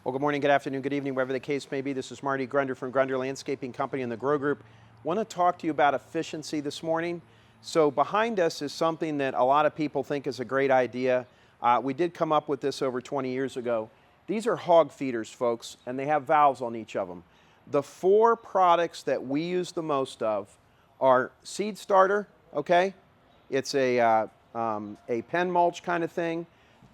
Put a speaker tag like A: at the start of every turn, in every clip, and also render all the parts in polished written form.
A: Well, good morning, good afternoon, good evening, wherever the case may be. This is Marty Grunder from Grunder Landscaping Company and the Grow Group. Want to talk to you about efficiency this morning. So behind us is something that a lot of people think is a great idea. We did come up with this over 20 years ago. These are hog feeders, folks, and they have valves on each of them. The four products that we use the most of are seed starter, okay? It's a pen mulch kind of thing,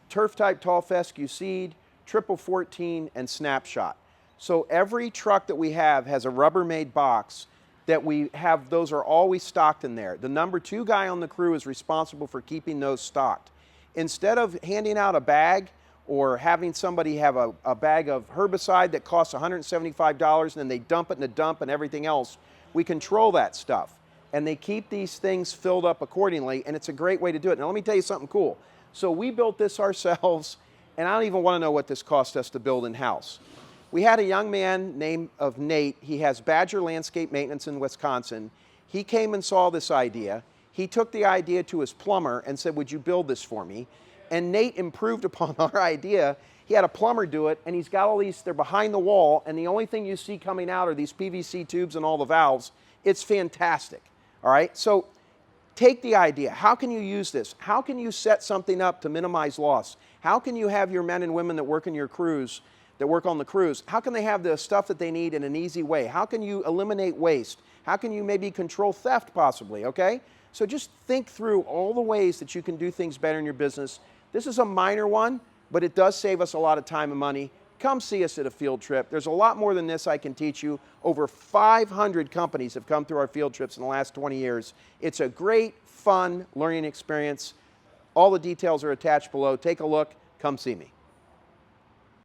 A: turf type tall fescue seed, triple 14, and snapshot. So every truck that we have has a Rubbermaid box that we have. Those are always stocked in there. The number 2 guy on the crew is responsible for keeping those stocked. Instead of handing out a bag or having somebody have a bag of herbicide that costs $175 and then they dump it in a dump and everything else, we control that stuff. And they keep these things filled up accordingly, and it's a great way to do it. Now let me tell you something cool. So we built this ourselves, and I don't even want to know what this cost us to build in-house. We had a young man named Nate. He has Badger Landscape Maintenance in Wisconsin. He came and saw this idea. He took the idea to his plumber and said, "Would you build this for me?" And Nate improved upon our idea. He had a plumber do it, and he's got all these, they're behind the wall, and the only thing you see coming out are these PVC tubes and all the valves. It's fantastic, all right? So take the idea. How can you use this? How can you set something up to minimize loss? How can you have your men and women that work in your crews, that work on the crews, how can they have the stuff that they need in an easy way? How can you eliminate waste? How can you maybe control theft possibly, okay? So just think through all the ways that you can do things better in your business. This is a minor one, but it does save us a lot of time and money. Come see us at a field trip. There's a lot more than this I can teach you. Over 500 companies have come through our field trips in the last 20 years. It's a great, fun learning experience. All the details are attached below. Take a look. Come see me.